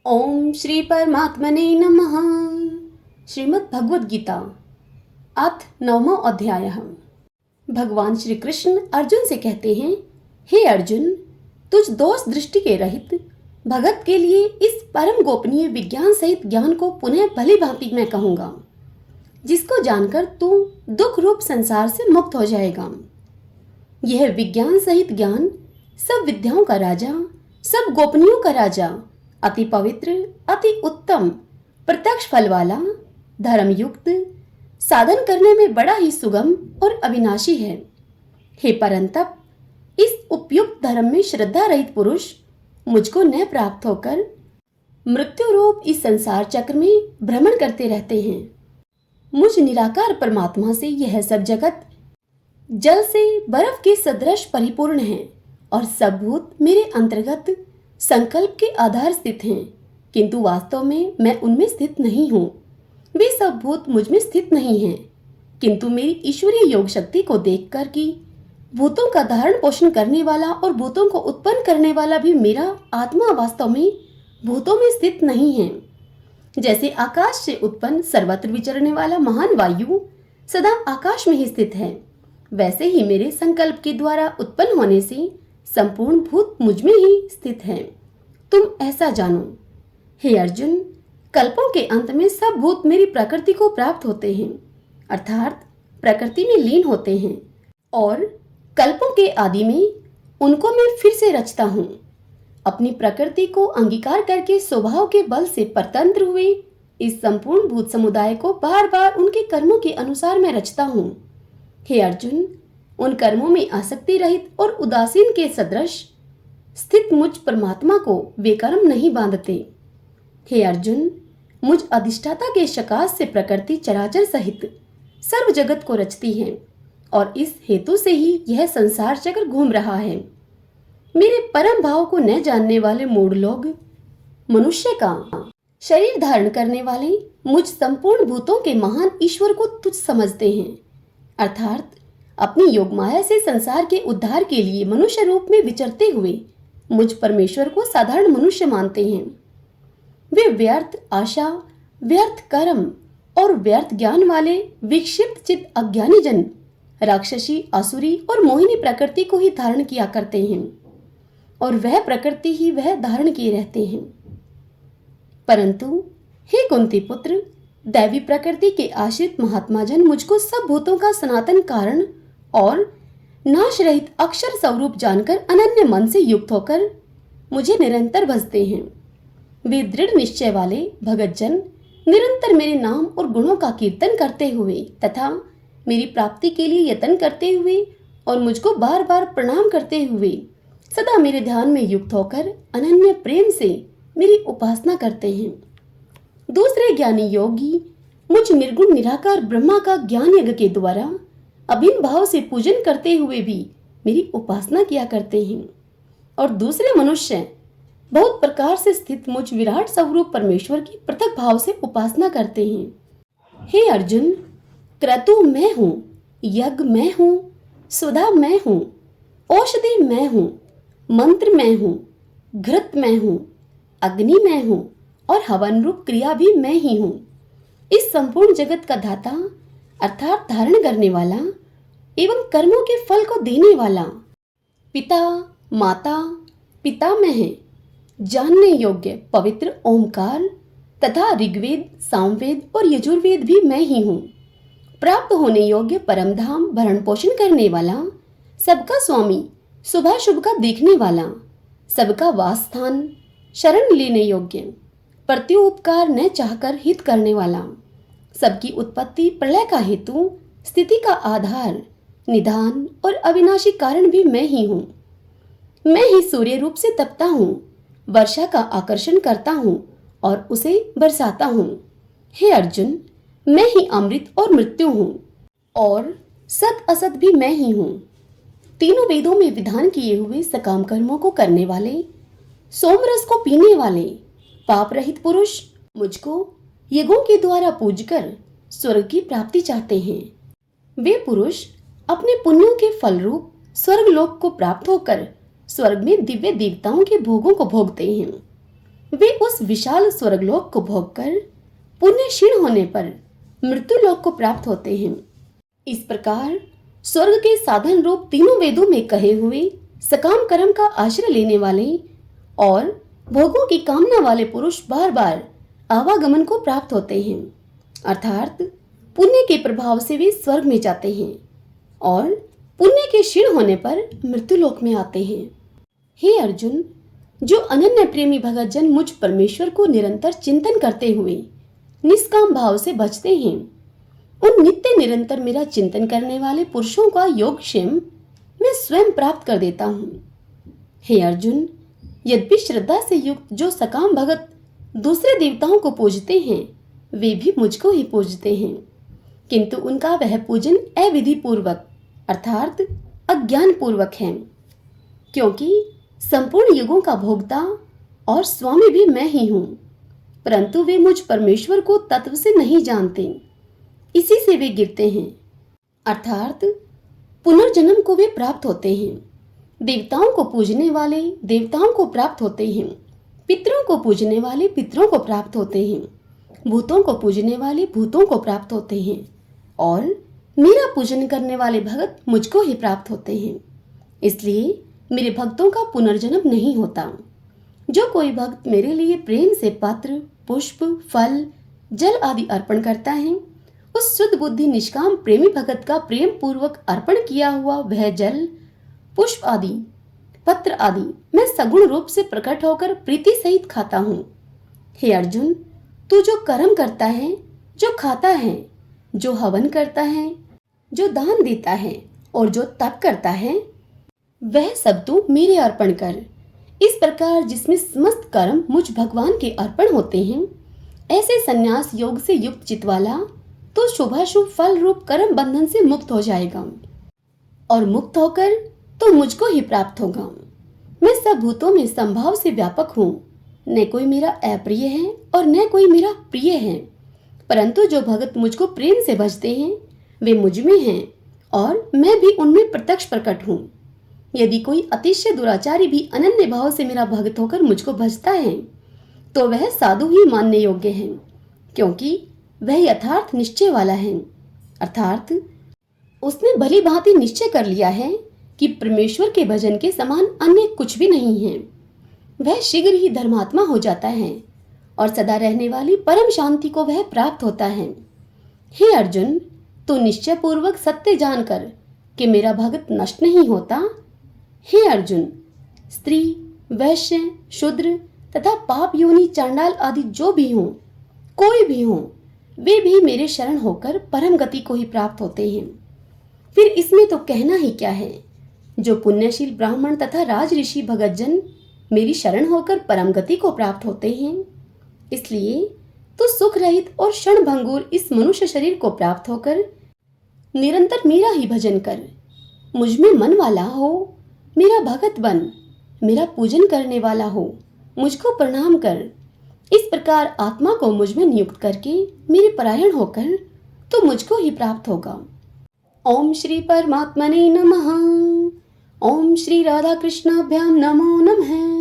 ओम श्री परमात्मने नमः। श्रीमद् भगवद गीता अथ 9वां अध्याय। भगवान श्री कृष्ण अर्जुन से कहते हैं, हे अर्जुन, तुझ दोष दृष्टि के रहित भगत के लिए इस परम गोपनीय विज्ञान सहित ज्ञान को पुनः भली भांति मैं कहूंगा, जिसको जानकर तू दुख रूप संसार से मुक्त हो जाएगा। यह विज्ञान सहित ज्ञान सब विद्याओं का राजा, सब गोपनीयों का राजा, अति पवित्र, अति उत्तम, प्रत्यक्ष फल वाला, धर्मयुक्त, साधन करने में बड़ा ही सुगम और अविनाशी है। हे परंतप, इस उपयुक्त धर्म में श्रद्धा रहित पुरुष मुझको न प्राप्त होकर मृत्यु रूप इस संसार चक्र में भ्रमण करते रहते हैं। मुझ निराकार परमात्मा से यह सब जगत जल से बर्फ के सदृश परिपूर्ण है और सब भूत मेरे अंतर्गत संकल्प के आधार स्थित हैं, किंतु वास्तव में मैं उनमें स्थित नहीं हूँ। वे सब भूत मुझ में स्थित नहीं हैं, किंतु मेरी ईश्वरीय योग शक्ति को देखकर कि भूतों का धारण पोषण करने वाला और भूतों को उत्पन्न करने वाला भी मेरा आत्मा वास्तव में भूतों में स्थित नहीं है। जैसे आकाश से उत्पन्न सर्वत्र विचरने वाला महान वायु सदा आकाश में ही स्थित है, वैसे ही मेरे संकल्प के द्वारा उत्पन्न होने से संपूर्ण भूत मुझ में ही स्थित हैं। तुम ऐसा जानो। हे अर्जुन, कल्पों के अंत में सब भूत मेरी प्रकृति को प्राप्त होते हैं, अर्थात प्रकृति में लीन होते हैं, और कल्पों के आदि में उनको मैं फिर से रचता हूँ। अपनी प्रकृति को अंगीकार करके स्वभाव के बल से परतंत्र हुए इस संपूर्ण भूत समुदाय को बार बार उनके कर्मों के अनुसार मैं रचता हूँ। हे अर्जुन, उन कर्मों में आसक्ति रहित और उदासीन के सदृश स्थित मुझ परमात्मा को वे कर्म नहीं बांधते। हे अर्जुन, मुझ अधिष्ठाता के शकाश से प्रकृति चराचर सहित सर्व जगत को रचती है और इस हेतु से ही यह संसार चक्र घूम रहा है। मेरे परम भाव को न जानने वाले मूढ़ लोग मनुष्य का शरीर धारण करने वाले मुझ संपूर्ण भूतों के महान ईश्वर को तुच्छ समझते हैं, अर्थात अपनी योग माया से संसार के उद्धार के लिए मनुष्य रूप में विचरते हुए मुझ परमेश्वर को साधारण मनुष्य मानते हैं। वे व्यर्थ आशा, व्यर्थ कर्म और व्यर्थ ज्ञान वाले विक्षिप्त चित्त अज्ञानी जन राक्षसी, असुरी और मोहिनी प्रकृति को ही धारण किया करते हैं और वह प्रकृति ही वह धारण किए रहते हैं। परंतु हे कुंती पुत्र, दैवी प्रकृति के आश्रित महात्मा जन मुझको सब भूतों का सनातन कारण और नाश रहित अक्षर स्वरूप जानकर अनन्य मन से युक्त होकर मुझे निरंतर भजते हैं। वे दृढ़ निश्चय वाले भगत जन निरंतर मेरे नाम और गुणों का कीर्तन करते हुए तथा मेरी प्राप्ति के लिए यत्न करते हुए और मुझको बार बार प्रणाम करते हुए सदा मेरे ध्यान में युक्त होकर अनन्य प्रेम से मेरी उपासना करते हैं। दूसरे ज्ञानी योगी मुझ निर्गुण निराकार ब्रह्मा का ज्ञान यज्ञ के द्वारा अभिन्न भाव से पूजन करते हुए भी मेरी उपासना किया करते हैं, और दूसरे मनुष्य बहुत प्रकार से स्थित मुझ विराट स्वरूप परमेश्वर की पृथक भाव से उपासना करते हैं। हे अर्जुन, क्रतु मैं हूँ, यज्ञ मैं हूँ, सुधा मैं हूँ, औषधि मैं हूँ, मंत्र मैं हूँ, घृत मैं हूँ, अग्नि मैं हूँ और हवन रूप क्रिया भी मैं ही हूँ। इस संपूर्ण जगत का दाता अर्थात धारण करने वाला एवं कर्मों के फल को देने वाला पिता, माता, पितामह है, जानने योग्य पवित्र ओमकार तथा ऋग्वेद, सामवेद और यजुर्वेद भी मैं ही हूँ। प्राप्त होने योग्य परम धाम भरण पोषण करने वाला, सबका स्वामी, शुभ शुभ का देखने वाला, सबका वास स्थान, शरण लेने योग्य, प्रत्युपकार न चाहकर हित करने वाला, सबकी उत्पत्ति प्रलय का हेतु, स्थिति का आधार, निधान और अविनाशी कारण भी मैं ही हूँ। मैं ही सूर्य रूप से तपता हूँ, वर्षा का आकर्षण करता हूँ और उसे बरसाता हूँ। हे अर्जुन, मैं ही अमृत और मृत्यु हूँ और सत असत भी मैं ही हूँ। तीनों वेदों में विधान किए हुए सकाम कर्मों को करने वाले, सोमरस को पीने वाले, पाप रहित पुरुष मुझको यज्ञों के द्वारा पूजकर स्वर्ग की प्राप्ति चाहते हैं। वे पुरुष अपने पुण्यों के फल रूप स्वर्ग लोक को प्राप्त होकर स्वर्ग में दिव्य देवताओं के भोगों को भोगते हैं। वे उस विशाल स्वर्गलोक को भोगकर पुण्य क्षीण होने पर मृत्यु लोक को प्राप्त होते हैं। इस प्रकार स्वर्ग के साधन रूप तीनों वेदों में कहे हुए सकाम कर्म का आश्रय लेने वाले और भोगों की कामना वाले पुरुष बार बार आवागमन को प्राप्त होते हैं, अर्थात पुण्य के प्रभाव से वे स्वर्ग में जाते हैं और पुण्य के क्षीण होने पर मृत्यु लोक में आते हैं। हे अर्जुन, जो अनन्य प्रेमी भगत जन मुझ परमेश्वर को निरंतर चिंतन करते हुए निष्काम भाव से बचते हैं, उन नित्य निरंतर मेरा चिंतन करने वाले पुरुषों का योगक्षेम मैं स्वयं प्राप्त कर देता हूँ। हे अर्जुन, यद्यपि श्रद्धा से युक्त जो सकाम भगत दूसरे देवताओं को पूजते हैं, वे भी मुझको ही पूजते हैं, किंतु उनका वह पूजन अविधि पूर्वक अर्थात अज्ञान पूर्वक है, क्योंकि संपूर्ण युगों का भोक्ता और स्वामी भी मैं ही हूँ, परंतु वे मुझ परमेश्वर को तत्व से नहीं जानते, इसी से वे गिरते हैं, अर्थात पुनर्जन्म को वे प्राप्त होते हैं। देवताओं को पूजने वाले देवताओं को प्राप्त होते हैं, पितरों को पूजने वाले पितरों को प्राप्त होते हैं, भूतों को पूजने वाले भूतों को प्राप्त होते हैं और मेरा पूजन करने वाले भगत मुझको ही प्राप्त होते हैं। इसलिए मेरे भक्तों का पुनर्जन्म नहीं होता। जो कोई भक्त मेरे लिए प्रेम से पत्र, पुष्प, फल, जल आदि अर्पण करता है, उस शुद्ध बुद्धि निष्काम प्रेमी भगत का प्रेम पूर्वक अर्पण किया हुआ वह जल, पुष्प आदि, पत्र आदि मैं सगुण रूप से प्रकट होकर प्रीति सहित खाता हूँ। हे अर्जुन, तू जो कर्म करता है, जो खाता है, जो हवन करता है, जो दान देता है और जो तप करता है, वह सब तू मेरे अर्पण कर। इस प्रकार जिसमें समस्त कर्म मुझ भगवान के अर्पण होते हैं, ऐसे संन्यास योग से युक्त चित्त वाला तो शुभाशुभ फल रूप कर्म बंधन से मुक्त हो जाएगा और मुक्त होकर तो मुझको ही प्राप्त होगा। मैं सब भूतों में संभाव से व्यापक हूँ, न कोई मेरा अप्रिय है और न कोई मेरा प्रिय है, परंतु जो भगत मुझको प्रेम से भजते हैं वे मुझ में हैं और मैं भी उनमें प्रत्यक्ष प्रकट हूँ। यदि कोई अतिशय दुराचारी भी अनन्य भाव से मेरा भक्त होकर मुझको भजता है तो वह साधु ही मानने योग्य है, क्योंकि वह यथार्थ निश्चय वाला है, अर्थात उसने भली भांति निश्चय कर लिया है कि परमेश्वर के भजन के समान अन्य कुछ भी नहीं है। वह शीघ्र ही धर्मात्मा हो जाता है और सदा रहने वाली परम शांति को वह प्राप्त होता है। हे अर्जुन, तू निश्चय पूर्वक सत्य जानकर कि मेरा भगत नष्ट नहीं होता। हे अर्जुन, स्त्री, वैश्य, शूद्र तथा पाप योनि चांडाल आदि जो भी हों, कोई भी हों, वे भी मेरे शरण होकर परम गति को ही प्राप्त होते हैं। फिर इसमें तो कहना ही क्या है, जो पुण्यशील ब्राह्मण तथा राज ऋषि भगत जन मेरी शरण होकर परम गति को प्राप्त होते हैं। इसलिए तो सुख रहित और क्षण भंगुर इस मनुष्य शरीर को प्राप्त होकर निरंतर मेरा ही भजन कर, मुझ में मन वाला हो, मेरा भगत बन, मेरा पूजन करने वाला हो, मुझको प्रणाम कर। इस प्रकार आत्मा को मुझ में नियुक्त करके मेरे परायण होकर तो मुझको ही प्राप्त होगा। ओम श्री परमात्मने नमः। ओम श्री राधा कृष्णाभ्याम नमो नमः।